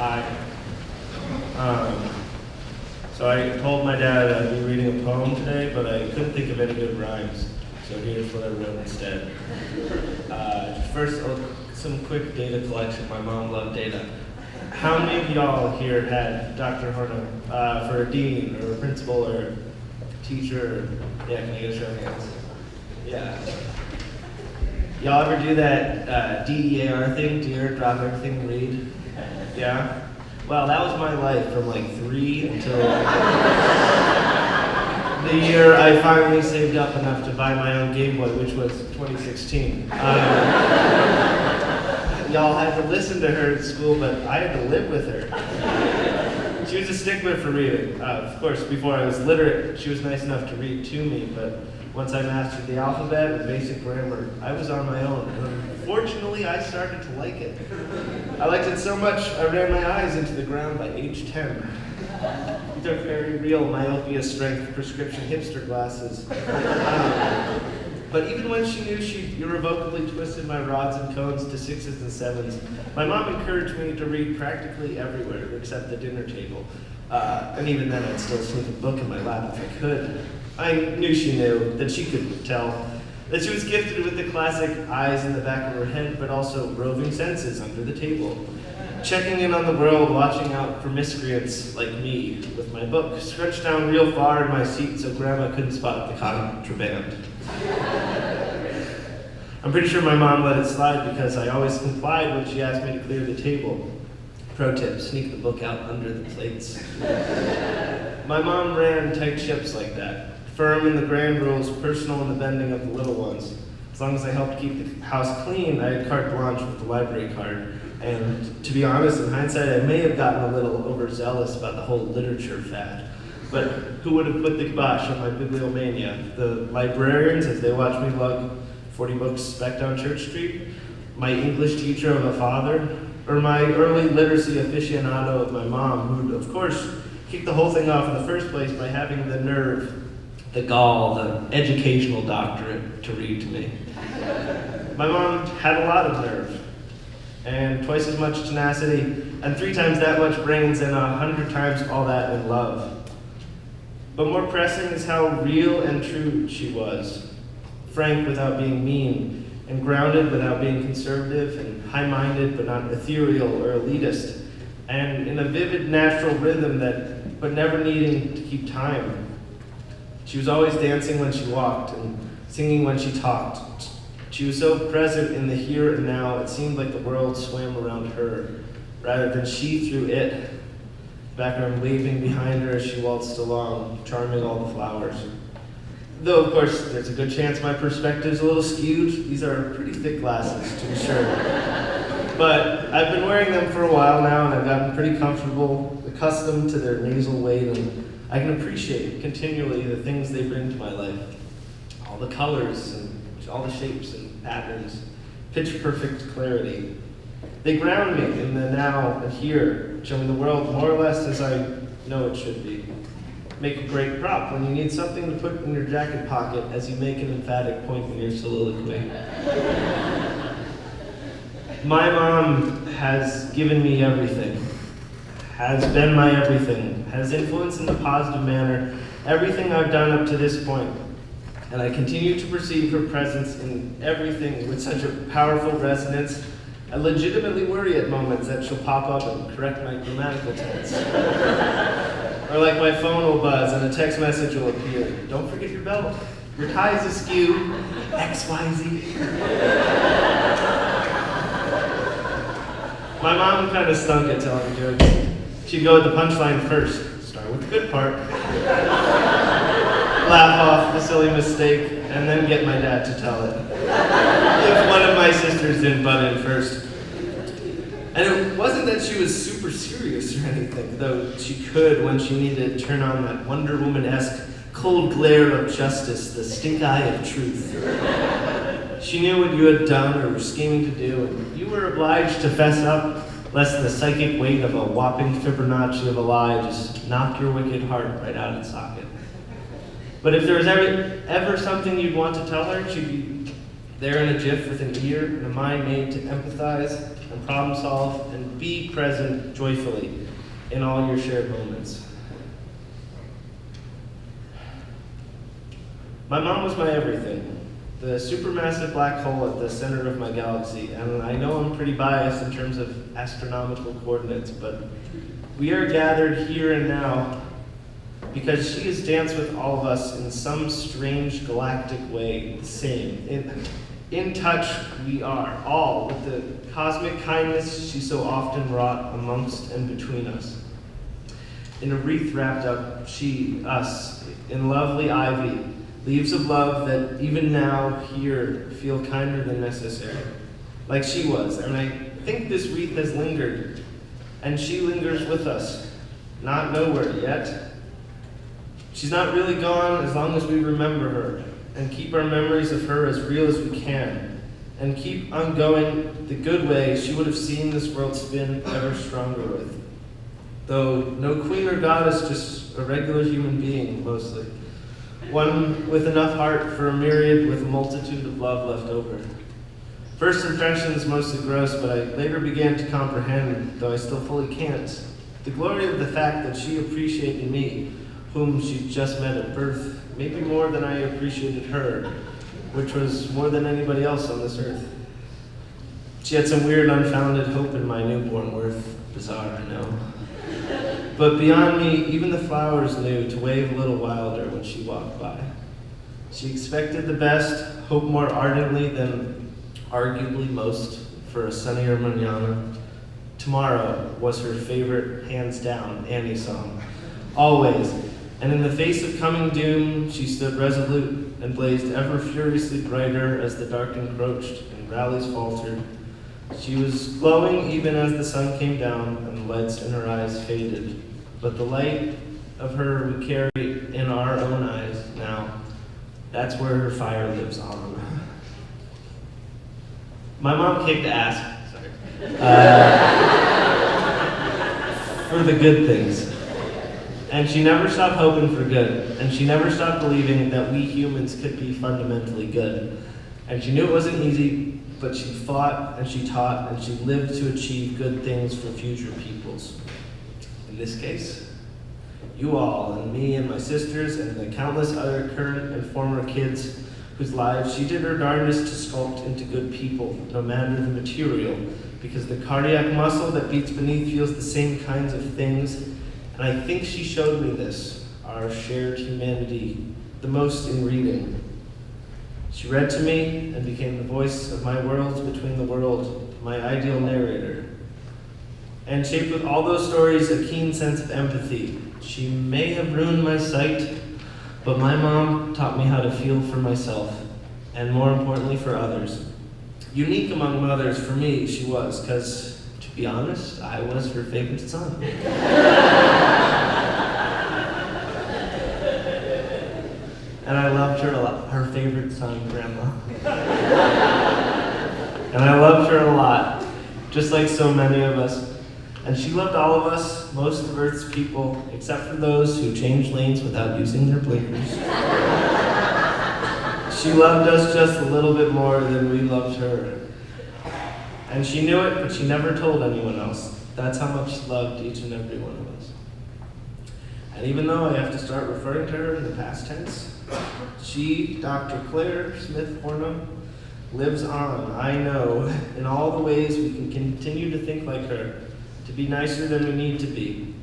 Hi. So I told my dad I'd be reading a poem today, but I couldn't think of any good rhymes. So here's what I wrote instead. First, some quick data collection. My mom loved data. How many of y'all here had Dr. Hornung for a dean or a principal or a teacher? Yeah, can you get a show of hands? Yeah. Y'all ever do that DEAR thing? Dear, drop everything and read? Yeah? Well, that was my life from like 3 until the year I finally saved up enough to buy my own Game Boy, which was 2016. Y'all had to listen to her at school, but I had to live with her. She was a stickler for reading. Of course, before I was literate, she was nice enough to read to me, but once I mastered the alphabet and basic grammar, I was on my own. And unfortunately, I started to like it. I liked it so much, I ran my eyes into the ground by age 10. These are very real myopia strength prescription hipster glasses. But even when she knew she irrevocably twisted my rods and cones to 6s and 7s, my mom encouraged me to read practically everywhere except the dinner table. And even then, I'd still sneak a book in my lap if I could. I knew she knew, that she could tell, that she was gifted with the classic eyes in the back of her head, but also roving senses under the table. Checking in on the world, watching out for miscreants like me, with my book scrunched down real far in my seat so Grandma couldn't spot the contraband. I'm pretty sure my mom let it slide because I always complied when she asked me to clear the table. Pro tip, sneak the book out under the plates. My mom ran tight ships like that. Firm in the grand rules, personal in the bending of the little ones. As long as I helped keep the house clean, I had carte blanche with the library card. And to be honest, in hindsight, I may have gotten a little overzealous about the whole literature fad. But who would have put the kibosh on my bibliomania? The librarians, as they watched me lug 40 books back down Church Street? My English teacher of a father? Or my early literacy aficionado of my mom, who'd, of course, kicked the whole thing off in the first place by having the nerve, the gall, the educational doctorate to read to me. My mom had a lot of nerve, and twice as much tenacity, and 3 times that much brains, and 100 times all that in love. But more pressing is how real and true she was. Frank without being mean, and grounded without being conservative, and high-minded but not ethereal or elitist, and in a vivid natural rhythm but never needing to keep time. She was always dancing when she walked and singing when she talked. She was so present in the here and now, it seemed like the world swam around her, rather than she through it. Background waving behind her as she waltzed along, charming all the flowers. Though, of course, there's a good chance my perspective's a little skewed. These are pretty thick glasses, to be sure. But I've been wearing them for a while now, and I've gotten pretty comfortable, accustomed to their nasal weight, and I can appreciate continually the things they bring to my life. All the colors, and all the shapes and patterns, pitch-perfect clarity. They ground me in the now and here, show me the world more or less as I know it should be. Make a great prop when you need something to put in your jacket pocket as you make an emphatic point in your soliloquy. My mom has given me everything, has been my everything, has influenced in a positive manner everything I've done up to this point. And I continue to perceive her presence in everything with such a powerful resonance. I legitimately worry at moments that she'll pop up and correct my grammatical tense. Or like my phone will buzz and a text message will appear. Don't forget your belt. Your tie is askew. XYZ. My mom kind of stunk at telling jokes. She'd go with the punchline first. Start with the good part. Laugh off the silly mistake, and then get my dad to tell it. If one of my sisters didn't butt in first. And it wasn't that she was super serious or anything, though she could when she needed to turn on that Wonder Woman-esque cold glare of justice, the stink eye of truth. She knew what you had done or were scheming to do, and you were obliged to fess up, lest the psychic weight of a whopping Fibonacci of a lie just knock your wicked heart right out of its socket. But if there was ever something you'd want to tell her, she'd be There in a jiff with an ear and a mind made to empathize and problem solve and be present joyfully in all your shared moments. My mom was my everything, the supermassive black hole at the center of my galaxy, and I know I'm pretty biased in terms of astronomical coordinates, but we are gathered here and now because she has danced with all of us in some strange galactic way, the same. In touch we are, all, with the cosmic kindness she so often wrought amongst and between us. In a wreath wrapped up, she, us, in lovely ivy, leaves of love that even now here feel kinder than necessary, like she was. And I think this wreath has lingered, and she lingers with us, not nowhere yet. She's not really gone as long as we remember her and keep our memories of her as real as we can, and keep on going the good way she would have seen this world spin ever stronger with. Though no queen or goddess, just a regular human being mostly. One with enough heart for a myriad with a multitude of love left over. First impressions mostly gross, but I later began to comprehend, though I still fully can't, the glory of the fact that she appreciated me, whom she just met at birth, maybe more than I appreciated her, which was more than anybody else on this earth. She had some weird, unfounded hope in my newborn worth. Bizarre, I know. But beyond me, even the flowers knew to wave a little wilder when she walked by. She expected the best, hoped more ardently than arguably most for a sunnier mañana. Tomorrow was her favorite, hands down, Annie song. Always. And in the face of coming doom, she stood resolute and blazed ever furiously brighter as the dark encroached and rallies faltered. She was glowing even as the sun came down and the lights in her eyes faded. But the light of her we carry in our own eyes now. That's where her fire lives on. My mom came to ask, for the good things. And she never stopped hoping for good. And she never stopped believing that we humans could be fundamentally good. And she knew it wasn't easy, but she fought and she taught and she lived to achieve good things for future peoples. In this case, you all and me and my sisters and the countless other current and former kids whose lives she did her darndest to sculpt into good people, no matter the material, because the cardiac muscle that beats beneath feels the same kinds of things. And I think she showed me this, our shared humanity, the most in reading. She read to me and became the voice of my worlds between the world, my ideal narrator. And shaped with all those stories a keen sense of empathy. She may have ruined my sight, but my mom taught me how to feel for myself, and more importantly for others. Unique among mothers for me, she was, because, to be honest, I was her favorite son. And I loved her a lot, her favorite son, Grandma. And I loved her a lot, just like so many of us. And she loved all of us, most of Earth's people, except for those who changed lanes without using their blinkers. She loved us just a little bit more than we loved her. And she knew it, but she never told anyone else. That's how much she loved each and every one of us. And even though I have to start referring to her in the past tense, she, Dr. Claire Smith Hornung, lives on, I know, in all the ways we can continue to think like her, to be nicer than we need to be,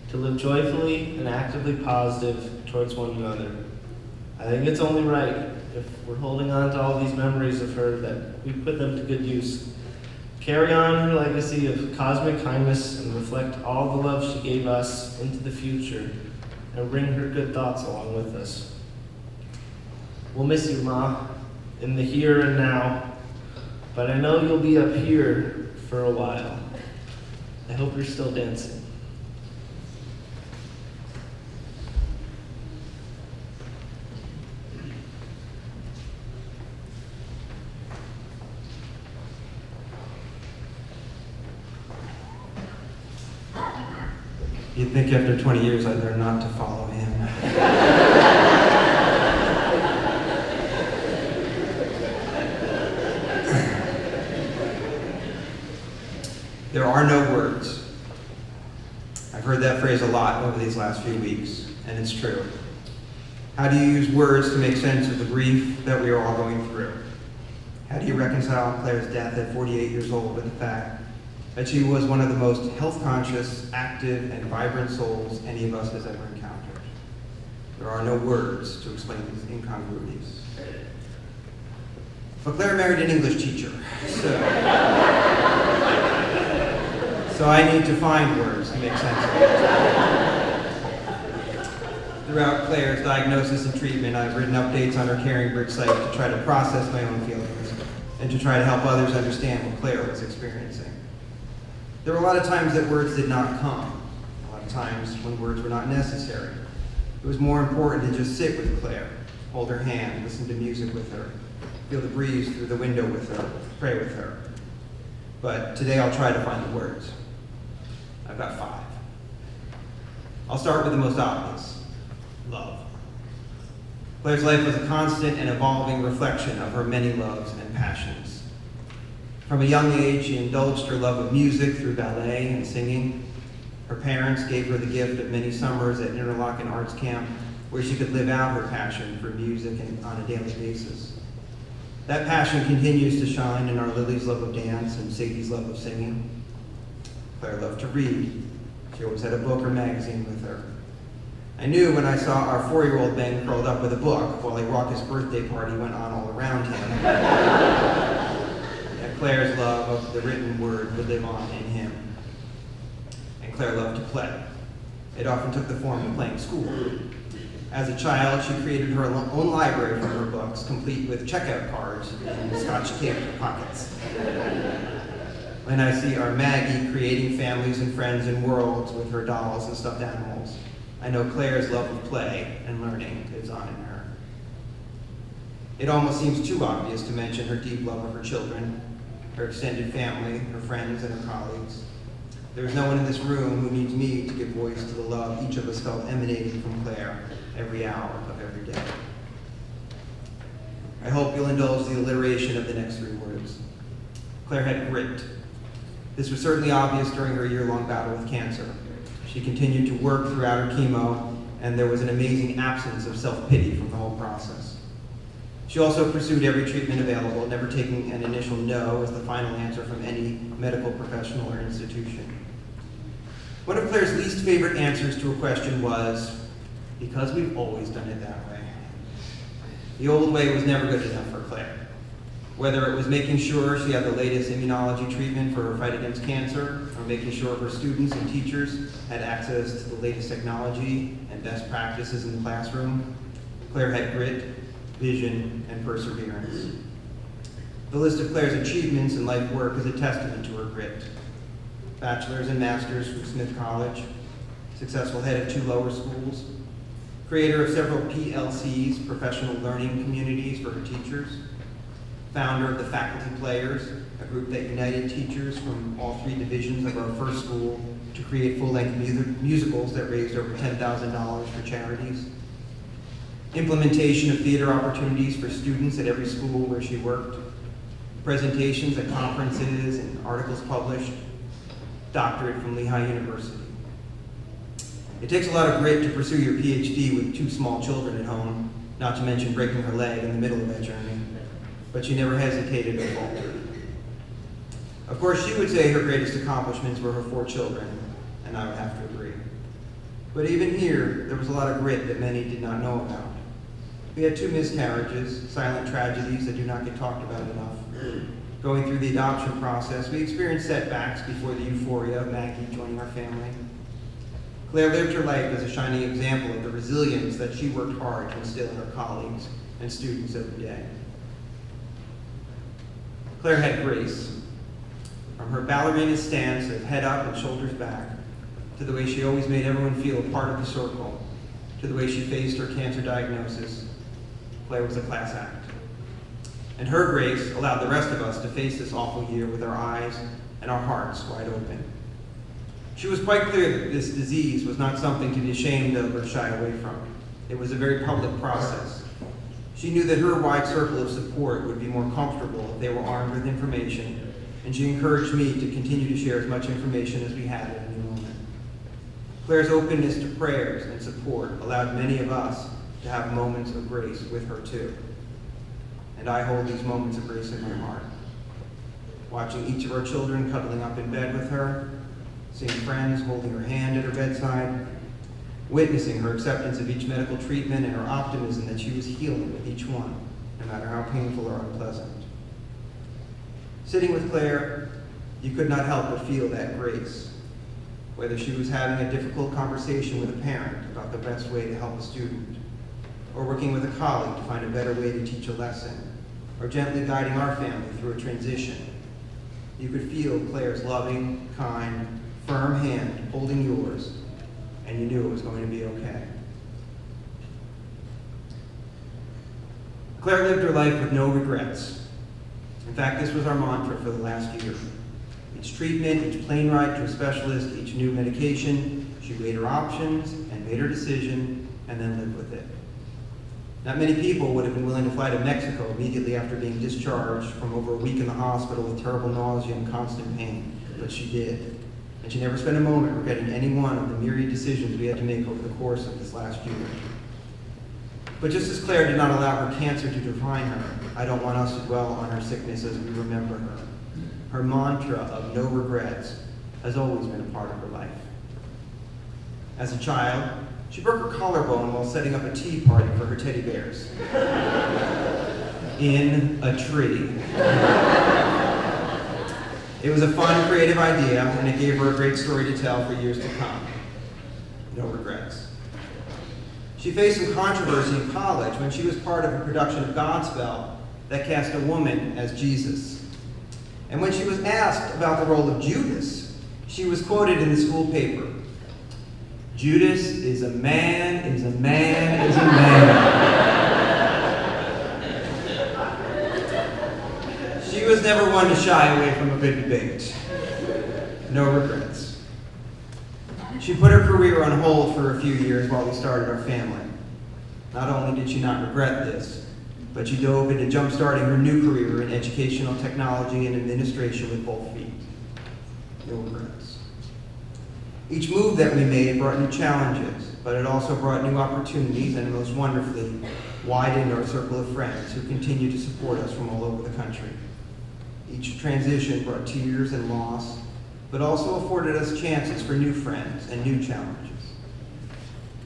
to live joyfully and actively positive towards one another. I think it's only right, if we're holding on to all these memories of her, that we put them to good use. Carry on her legacy of cosmic kindness and reflect all the love she gave us into the future, and bring her good thoughts along with us. We'll miss you, Ma, in the here and now, but I know you'll be up here for a while. I hope you're still dancing. You'd think after 20 years I'd learn not to follow him. There are no words. I've heard that phrase a lot over these last few weeks, and it's true. How do you use words to make sense of the grief that we are all going through? How do you reconcile Claire's death at 48 years old with the fact that she was one of the most health-conscious, active, and vibrant souls any of us has ever encountered? There are no words to explain these incongruities. But Claire married an English teacher, so I need to find words to make sense of it. Throughout Claire's diagnosis and treatment, I've written updates on her Caring Bridge site to try to process my own feelings and to try to help others understand what Claire was experiencing. There were a lot of times that words did not come, a lot of times when words were not necessary. It was more important to just sit with Claire, hold her hand, listen to music with her, feel the breeze through the window with her, pray with her. But today I'll try to find the words. I've got 5. I'll start with the most obvious: love. Claire's life was a constant and evolving reflection of her many loves and passions. From a young age, she indulged her love of music through ballet and singing. Her parents gave her the gift of many summers at Interlochen Arts Camp, where she could live out her passion for music and on a daily basis. That passion continues to shine in our Lily's love of dance and Sadie's love of singing. Claire loved to read. She always had a book or magazine with her. I knew when I saw our 4-year-old Ben curled up with a book while a raucous birthday party went on all around him, that Claire's love of the written word would live on in him. And Claire loved to play. It often took the form of playing school. As a child, she created her own library from her books, complete with checkout cards and Scotch tape pockets. When I see our Maggie creating families and friends and worlds with her dolls and stuffed animals, I know Claire's love of play and learning lives on in her. It almost seems too obvious to mention her deep love of her children, her extended family, her friends, and her colleagues. There is no one in this room who needs me to give voice to the love each of us felt emanating from Claire every hour of every day. I hope you'll indulge the alliteration of the next 3 words. Claire had grit. This was certainly obvious during her year-long battle with cancer. She continued to work throughout her chemo, and there was an amazing absence of self-pity from the whole process. She also pursued every treatment available, never taking an initial no as the final answer from any medical professional or institution. One of Claire's least favorite answers to a question was, "Because we've always done it that way." The old way was never good enough for Claire. Whether it was making sure she had the latest immunology treatment for her fight against cancer, or making sure her students and teachers had access to the latest technology and best practices in the classroom, Claire had grit, vision, and perseverance. The list of Claire's achievements in life work is a testament to her grit. Bachelor's and master's from Smith College, successful head of 2 lower schools, creator of several PLCs, professional learning communities for her teachers, founder of the Faculty Players, a group that united teachers from all 3 divisions of our first school to create full-length musicals that raised over $10,000 for charities, implementation of theater opportunities for students at every school where she worked, presentations at conferences and articles published, doctorate from Lehigh University. It takes a lot of grit to pursue your PhD with 2 small children at home, not to mention breaking her leg in the middle of that journey, but she never hesitated or faltered. Of course, she would say her greatest accomplishments were her 4 children, and I would have to agree. But even here, there was a lot of grit that many did not know about. We had 2 miscarriages, silent tragedies that do not get talked about enough. Going through the adoption process, we experienced setbacks before the euphoria of Maggie joining our family. Claire lived her life as a shining example of the resilience that she worked hard to instill in her colleagues and students every day. Claire had grace. From her ballerina stance of head up and shoulders back, to the way she always made everyone feel a part of the circle, to the way she faced her cancer diagnosis, Claire was a class act. And her grace allowed the rest of us to face this awful year with our eyes and our hearts wide open. She was quite clear that this disease was not something to be ashamed of or shy away from. It was a very public process. She knew that her wide circle of support would be more comfortable if they were armed with information and she encouraged me to continue to share as much information as we had at any moment. Claire's openness to prayers and support allowed many of us to have moments of grace with her too. And I hold these moments of grace in my heart. Watching each of our children cuddling up in bed with her, seeing friends holding her hand at her bedside, witnessing her acceptance of each medical treatment and her optimism that she was healing with each one, no matter how painful or unpleasant. Sitting with Claire, you could not help but feel that grace, whether she was having a difficult conversation with a parent about the best way to help a student, or working with a colleague to find a better way to teach a lesson, or gently guiding our family through a transition. You could feel Claire's loving, kind, firm hand holding yours, and you knew it was going to be okay. Claire lived her life with no regrets. In fact, this was our mantra for the last year. Each treatment, each plane ride to a specialist, each new medication, she weighed her options and made her decision and then lived with it. Not many people would have been willing to fly to Mexico immediately after being discharged from over a week in the hospital with terrible nausea and constant pain, but she did. And she never spent a moment regretting any one of the myriad decisions we had to make over the course of this last year. But just as Claire did not allow her cancer to define her, I don't want us to dwell on her sickness as we remember her. Her mantra of no regrets has always been a part of her life. As a child, she broke her collarbone while setting up a tea party for her teddy bears. In a tree. It was a fun, creative idea, and it gave her a great story to tell for years to come. No regrets. She faced some controversy in college when she was part of a production of Godspell that cast a woman as Jesus. And when she was asked about the role of Judas, she was quoted in the school paper. Judas is a man, is a man, is a man. She was never one to shy away from a good debate. No regrets. She put her career on hold for a few years while we started our family. Not only did she not regret this, but she dove into jump-starting her new career in educational technology and administration with both feet. No regrets. Each move that we made brought new challenges, but it also brought new opportunities and most wonderfully widened our circle of friends who continue to support us from all over the country. Each transition brought tears and loss, but also afforded us chances for new friends and new challenges.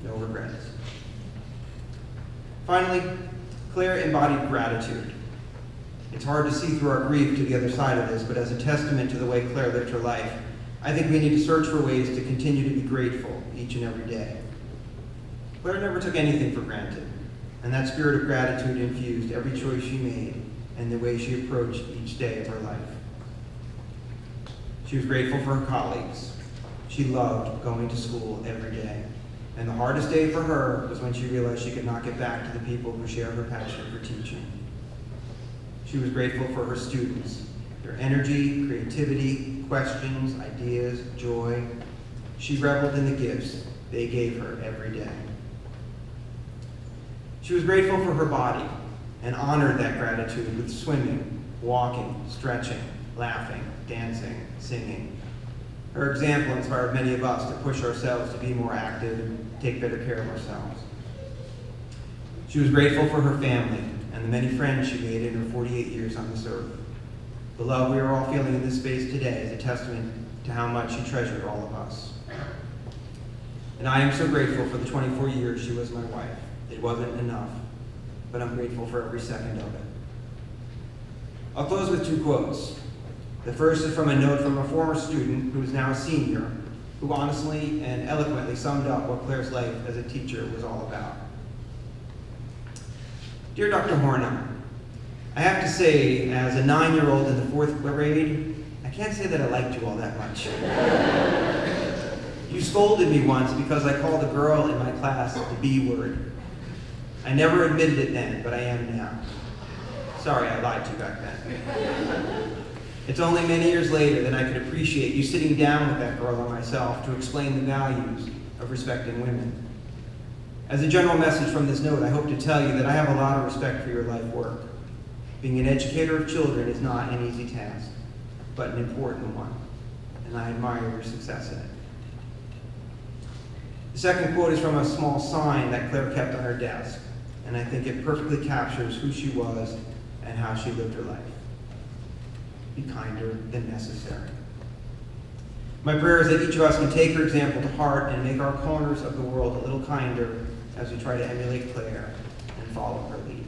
No regrets. Finally, Claire embodied gratitude. It's hard to see through our grief to the other side of this, but as a testament to the way Claire lived her life, I think we need to search for ways to continue to be grateful each and every day. Claire never took anything for granted, and that spirit of gratitude infused every choice she made and the way she approached each day of her life. She was grateful for her colleagues. She loved going to school every day. And the hardest day for her was when she realized she could not get back to the people who share her passion for teaching. She was grateful for her students, their energy, creativity, questions, ideas, joy. She reveled in the gifts they gave her every day. She was grateful for her body and honored that gratitude with swimming, walking, stretching, laughing, dancing, singing. Her example inspired many of us to push ourselves to be more active and take better care of ourselves. She was grateful for her family and the many friends she made in her 48 years on this earth. The love we are all feeling in this space today is a testament to how much she treasured all of us. And I am so grateful for the 24 years she was my wife. It wasn't enough, but I'm grateful for every second of it. I'll close with two quotes. The first is from a note from a former student who is now a senior, who honestly and eloquently summed up what Claire's life as a teacher was all about. Dear Dr. Hornung, I have to say, as a 9-year-old in the 4th grade, I can't say that I liked you all that much. You scolded me once because I called a girl in my class the B word. I never admitted it then, but I am now. Sorry, I lied to you back then. It's only many years later that I could appreciate you sitting down with that girl and myself to explain the values of respecting women. As a general message from this note, I hope to tell you that I have a lot of respect for your life work. Being an educator of children is not an easy task. but an important one, and I admire your success in it. The second quote is from a small sign that Claire kept on her desk, and I think it perfectly captures who she was and how she lived her life. Be kinder than necessary. My prayer is that each of us can take her example to heart and make our corners of the world a little kinder as we try to emulate Claire and follow her lead.